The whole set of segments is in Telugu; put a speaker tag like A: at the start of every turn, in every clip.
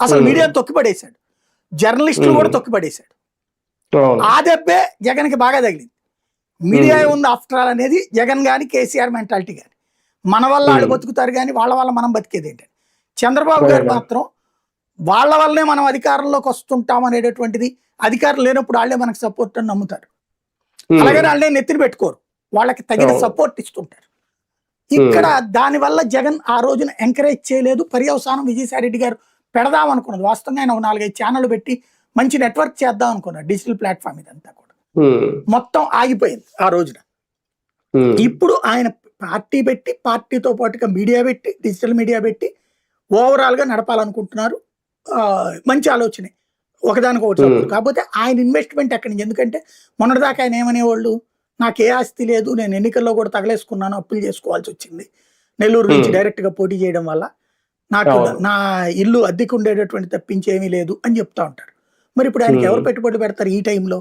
A: అసలు మీడియా తొక్కిపడేశాడు, జర్నలిస్టులు కూడా తొక్కిపడేశాడు. ఆ దెబ్బే జగన్కి బాగా తగిలింది. మీడియా ఉంది ఆఫ్టర్ ఆల్ అనేది జగన్ గాని కేసీఆర్ మెంటాలిటీ కానీ, మన వల్ల వాళ్ళు బతుకుతారు కానీ వాళ్ళ వల్ల మనం బతికేది ఏంటంటే, చంద్రబాబు గారు మాత్రం వాళ్ళ వల్లనే మనం అధికారంలోకి వస్తుంటాం అనేటటువంటిది, అధికారం లేనప్పుడు వాళ్ళే మనకు సపోర్ట్ అని నమ్ముతారు. అలాగే వాళ్ళే నెత్తిన పెట్టుకోరు, వాళ్ళకి తగిన సపోర్ట్ ఇస్తుంటారు. ఇక్కడ దానివల్ల జగన్ ఆ రోజున ఎంకరేజ్ చేయలేదు. పర్యవసానం విజయసాయి రెడ్డి గారు పెడదాం అనుకున్నది, వాస్తవంగా ఆయన ఒక 4-5 ఛానళ్ళు పెట్టి మంచి నెట్వర్క్ చేద్దాం అనుకున్నారు, డిజిటల్ ప్లాట్ఫామ్ ఇదంతా కూడా మొత్తం ఆగిపోయింది ఆ రోజున. ఇప్పుడు ఆయన పార్టీ పెట్టి, పార్టీతో పాటుగా మీడియా పెట్టి, డిజిటల్ మీడియా పెట్టి ఓవరాల్ గా నడపాలనుకుంటున్నారు. మంచి ఆలోచనే, ఒకదానికొకటి. కాకపోతే ఆయన ఇన్వెస్ట్మెంట్ ఎక్కడి నుంచి, ఎందుకంటే మొన్నటిదాకా ఆయన ఏమనేవాళ్ళు, నాకు ఏ ఆస్తి లేదు, నేను ఎన్నికల్లో కూడా తగలేసుకున్నాను, అప్పులు చేసుకోవాల్సి వచ్చింది, నెల్లూరు నుంచి డైరెక్ట్ గా పోటీ చేయడం వల్ల నాకు నా ఇల్లు అద్దెకు ఉండేటటువంటి తప్పించేమీ లేదు అని చెప్తా ఉంటారు. మరి ఇప్పుడు ఆయనకి ఎవరు పెట్టుబడులు పెడతారు ఈ టైంలో?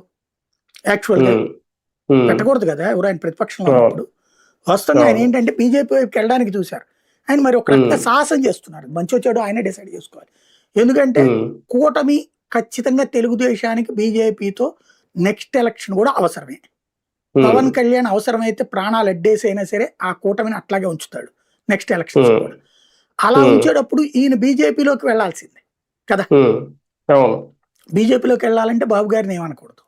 A: యాక్చువల్గా పెట్టకూడదు కదా ఎవరు, ఆయన ప్రతిపక్షంలో ఉన్నప్పుడు. వాస్తవంగా ఆయన ఏంటంటే బీజేపీ వైపుకి వెళ్ళడానికి చూశారు. ఆయన మరి ఒక రకంగా సాహసం చేస్తున్నారు. మంచి వచ్చాడు ఆయనే డిసైడ్ చేసుకోవాలి. ఎందుకంటే కూటమి ఖచ్చితంగా తెలుగుదేశానికి బీజేపీతో నెక్స్ట్ ఎలక్షన్ కూడా అవసరమే. పవన్ కళ్యాణ్ అవసరమైతే ప్రాణాలు అడ్డేసైనా సరే ఆ కూటమిని అట్లాగే ఉంచుతాడు నెక్స్ట్ ఎలక్షన్స్ కూడా. అలా ఉంచేటప్పుడు ఈయన బీజేపీలోకి వెళ్లాల్సిందే కదా. బీజేపీలోకి వెళ్ళాలంటే బాబు గారిని ఏమనకూడదు.